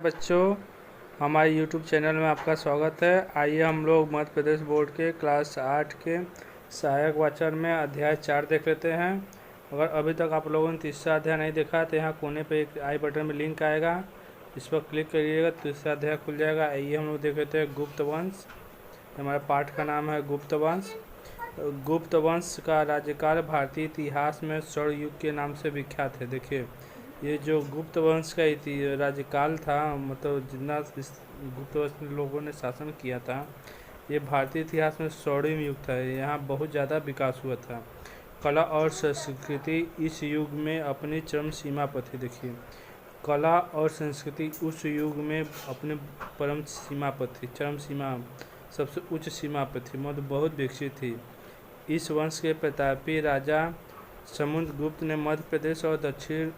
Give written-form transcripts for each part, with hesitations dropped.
बच्चों, हमारे YouTube channel में आपका स्वागत है। आइए हम लोग मध्य प्रदेश बोर्ड के क्लास 8 के सहायक वाचन में अध्याय 4 देख लेते हैं। अगर अभी तक आप लोगों ने तीसरा अध्याय नहीं देखा तो यहाँ कोने पे एक आई बटन में लिंक आएगा, इस पर क्लिक करिएगा, तीसरा अध्याय खुल जाएगा। आइए हम लोग देख लेते हैं गुप्त वंश। हमारे पाठ का नाम है गुप्त वंश। गुप्त वंश का राज्यकाल भारतीय इतिहास में स्वर्ण युग के नाम से विख्यात है। देखिए, ये जो गुप्त वंश का राज्यकाल था, मतलब जितना इस गुप्त वंश में लोगों ने शासन किया था, ये भारतीय इतिहास में स्वर्णिम युग था। यहाँ बहुत ज़्यादा विकास हुआ था। कला और संस्कृति इस युग में अपनी चरम सीमा पर थी। देखिए, कला और संस्कृति उस युग में अपने परम सीमा पर थी, चरम सीमा, सबसे उच्च सीमा पर थी, मतलब बहुत विकसित थी। इस वंश के प्रतापी राजा समुद्रगुप्त ने मध्य प्रदेश और दक्षिण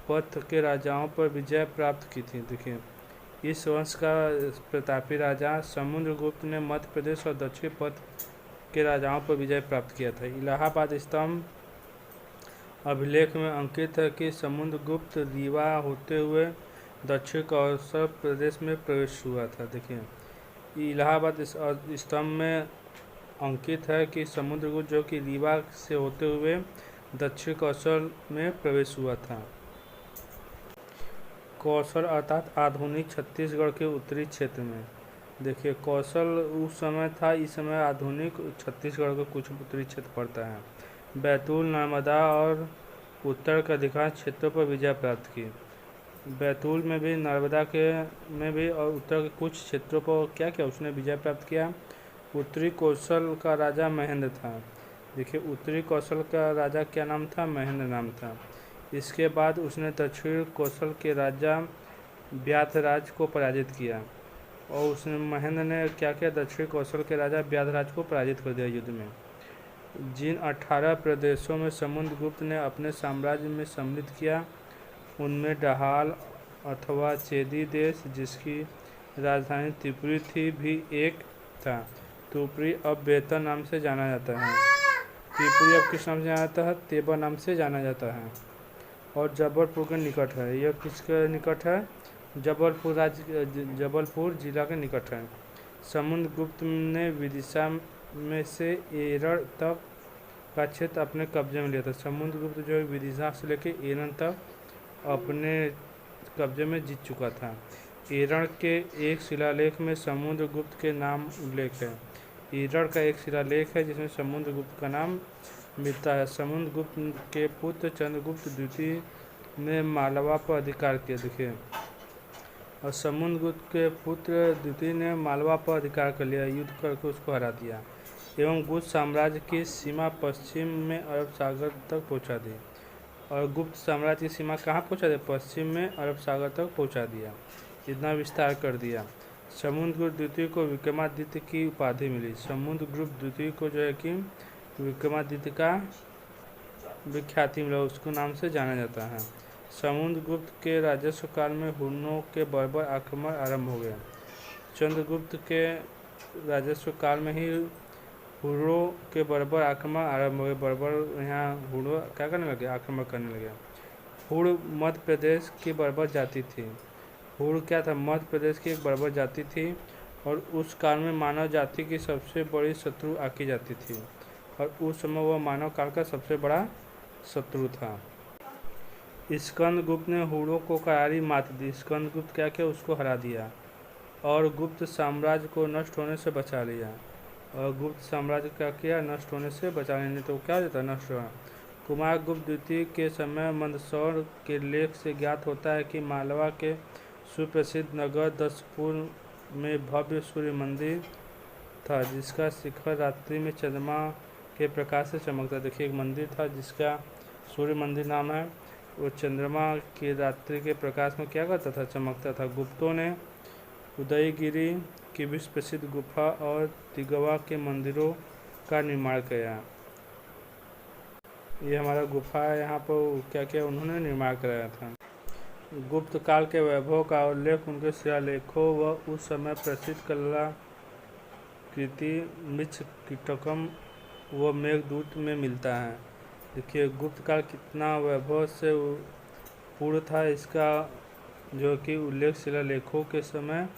पथ के राजाओं पर विजय प्राप्त की थी। देखिए, इस वंश का प्रतापी राजा समुद्रगुप्त ने मध्य प्रदेश और दक्षिण पथ के राजाओं पर विजय प्राप्त किया था। इलाहाबाद स्तंभ अभिलेख में अंकित है कि समुद्रगुप्त रीवा होते हुए दक्षिण कौशल प्रदेश में प्रवेश हुआ था। देखिए, इलाहाबाद स्तंभ में अंकित है कि समुद्रगुप्त जो कि रीवा से होते हुए दक्षिण कौशल में प्रवेश हुआ था। कौशल अर्थात आधुनिक छत्तीसगढ़ के उत्तरी क्षेत्र में। देखिए, कौशल उस समय था, इस समय आधुनिक छत्तीसगढ़ का कुछ उत्तरी क्षेत्र पड़ता है। बैतूल, नर्मदा और उत्तर के अधिकांश क्षेत्रों पर विजय प्राप्त की। बैतूल में भी, नर्मदा के में भी और उत्तर के कुछ क्षेत्रों पर क्या क्या उसने विजय प्राप्त किया। उत्तरी कौशल का राजा महेंद्र था। देखिए, उत्तरी कौशल का राजा क्या नाम था? महेंद्र नाम था। इसके बाद उसने दक्षिण कौशल के राजा व्याधराज को पराजित किया, और उसने महेंद्र ने क्या किया? दक्षिण कौशल के राजा व्याधराज को पराजित कर दिया युद्ध में। जिन 18 प्रदेशों में समुद्रगुप्त ने अपने साम्राज्य में सम्मिलित किया, उनमें डहाल अथवा चेदी देश, जिसकी राजधानी त्रिपुरी थी, भी एक था। त्रिपुरी अब बेहतर नाम से जाना जाता है। त्रिपुरी अब किस नाम से जाना जाता है? तेबर नाम से जाना जाता है, और जबलपुर के निकट है। यह किसके निकट है? जबलपुर जिला के निकट है। समुद्रगुप्त ने विदिशा में से एरड़ तक का क्षेत्र अपने कब्जे में लिया था। समुद्रगुप्त जो है विदिशा से लेकर एरड़ तक अपने कब्जे में जीत चुका था। एरड़ के एक शिलालेख में समुद्रगुप्त के नाम उल्लेख है। एरड़ का एक शिलालेख है जिसमें समुद्रगुप्त का नाम मिलता है। समुद्रगुप्त के पुत्र चंद्रगुप्त द्वितीय ने मालवा पर अधिकार किया। देखिए, और समुद्रगुप्त के पुत्र द्वितीय ने मालवा पर अधिकार कर लिया, युद्ध करके उसको हरा दिया, एवं गुप्त साम्राज्य की सीमा पश्चिम में अरब सागर तक पहुंचा दी। और गुप्त साम्राज्य की सीमा कहाँ पहुंचा दिया? पश्चिम में अरब सागर तक पहुंचा दिया, इतना विस्तार कर दिया। समुद्रगुप्त द्वितीय को विक्रमादित्य की उपाधि मिली। समुद्रगुप्त द्वितीय को जो है कि विक्रमादित्य का विख्याति मिला, उसको नाम से जाना जाता है। समुद्रगुप्त के राजस्व काल में हुनों के बर्बर आक्रमण आरंभ हो गए। चंद्रगुप्त के राजस्व काल में ही हुनों के बर्बर आक्रमण आरंभ हो गए। बर्बर यहाँ हुनों क्या करने लगे? आक्रमण करने लगे। हुण मध्य प्रदेश की बर्बर जाति थी। हुण क्या था? मध्य प्रदेश की एक बर्बर जाति थी, और उस काल में मानव जाति की सबसे बड़ी शत्रु आकी जाति थी, और उस समय वह मानव काल का सबसे बड़ा शत्रु था। स्कंदगुप्त ने हुणों को करारी मात दी। स्कंदगुप्त क्या किया? उसको हरा दिया, और गुप्त साम्राज्य को नष्ट होने से बचा लिया। और गुप्त साम्राज्य क्या किया? नष्ट होने से बचा लेने, तो क्या देता? नष्ट हुआ। कुमारगुप्त द्वितीय के समय मंदसौर के लेख से ज्ञात होता है कि मालवा के सुप्रसिद्ध नगर दसपुर में भव्य सूर्य मंदिर था, जिसका शिखर रात्रि में चंद्रमा के प्रकाश से चमकता। देखिए, एक मंदिर था जिसका सूर्य मंदिर नाम है, वो चंद्रमा की रात्रि के प्रकाश में क्या करता था? चमकता था। गुप्तों ने उदयगिरी की विश्व प्रसिद्ध गुफा और तिगवा के मंदिरों का निर्माण किया। ये हमारा गुफा है, यहाँ पर क्या क्या उन्होंने निर्माण कराया था। गुप्त काल के वैभव का उल्लेख उनके शिलालेखों व उस समय प्रसिद्ध कलाकृति मृच्छकीटकम व मेघदूत में मिलता है। देखिए, गुप्त काल कितना वैभव से पूर्ण था, इसका जो कि उल्लेख शिलालेखों के समय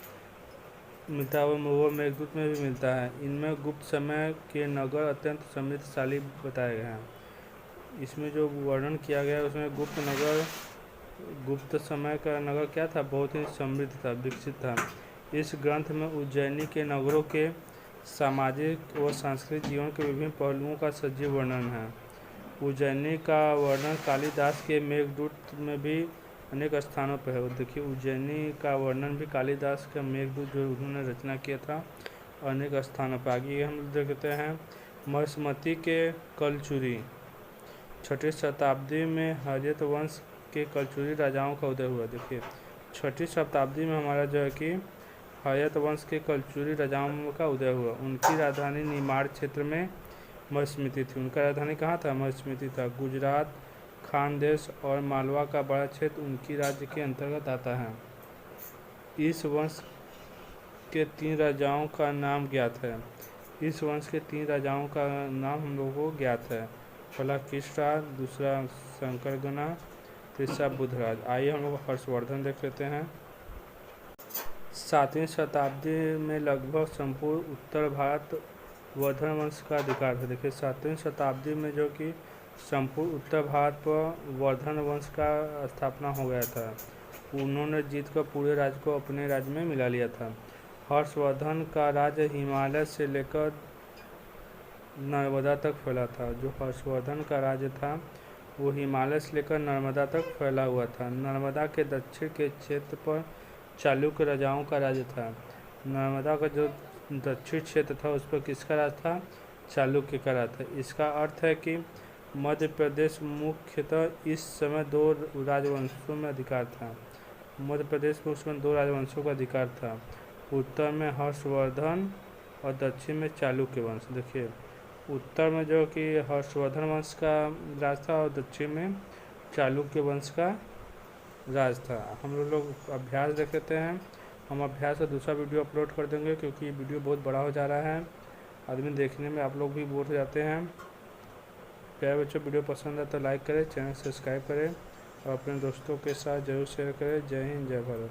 मिलता है, वो मेघदूत में भी मिलता है। इनमें गुप्त समय के नगर अत्यंत समृद्धशाली बताए गए हैं। इसमें जो वर्णन किया गया है उसमें गुप्त समय का नगर क्या था, बहुत ही समृद्ध था, विकसित था। इस ग्रंथ में उज्जैनी के नगरों के सामाजिक व सांस्कृतिक जीवन के विभिन्न पहलुओं का सजीव वर्णन है। उज्जैनी का वर्णन कालिदास के मेघदूत में भी अनेक स्थानों पर है। देखिए उज्जैनी का वर्णन भी कालिदास का मेघदूत जो उन्होंने रचना किया था अनेक स्थानों पर। आगे हम देखते हैं महेश्मती के कलचुरी। 6वीं शताब्दी में हर्यत वंश के कलचुरी राजाओं का उदय हुआ। देखिए 6वीं शताब्दी में हमारा जो है कि हर्यत वंश के कलचुरी राजाओं का उदय हुआ। उनकी राजधानी निमाड़ क्षेत्र में महेश्मती थी। उनका राजधानी कहाँ था, महेश्मती था। गुजरात, खानदेश और मालवा का बड़ा क्षेत्र उनकी राज्य के अंतर्गत आता है। इस वंश के 3 राजाओं का नाम ज्ञात है। इस वंश के 3 राजाओं का नाम हम लोगों को ज्ञात है। पहला कृष्णराज, दूसरा शंकरगना, तीसरा बुधराज। आइए हम लोग हर्षवर्धन देख लेते हैं। 7वीं शताब्दी में लगभग संपूर्ण उत्तर भारत वर्धन वंश का अधिकार था। देखिए 7वीं शताब्दी में जो कि संपूर्ण उत्तर भारत पर वर्धन वंश का स्थापना हो गया था। उन्होंने जीत कर पूरे राज्य को अपने राज्य में मिला लिया था। हर्षवर्धन का राज्य हिमालय से लेकर नर्मदा तक फैला था। जो हर्षवर्धन का राज्य था वो हिमालय से लेकर नर्मदा तक फैला हुआ था। नर्मदा के दक्षिण के क्षेत्र पर चालुक्य राजाओं का राज्य था। नर्मदा का जो दक्षिण क्षेत्र था उस पर किसका राज था, चालुक्य का राज था। इसका अर्थ है कि मध्य प्रदेश मुख्यतः इस समय 2 राजवंशों में अधिकार था। मध्य प्रदेश में उस समय 2 राजवंशों का अधिकार था। उत्तर में हर्षवर्धन और दक्षिण में चालुक्य वंश। देखिए उत्तर में जो कि हर्षवर्धन वंश का राज था और दक्षिण में चालुक्य वंश का राज था। हम लोग अभ्यास देख लेते हैं। हम अभ्यास का दूसरा वीडियो अपलोड कर देंगे क्योंकि वीडियो बहुत बड़ा हो जा रहा है, आदमी देखने में आप लोग भी बोर हो जाते हैं। प्यारे बच्चों, वीडियो पसंद है तो लाइक करें, चैनल सब्सक्राइब करें और अपने दोस्तों के साथ ज़रूर शेयर करें। जय हिंद, जय भारत।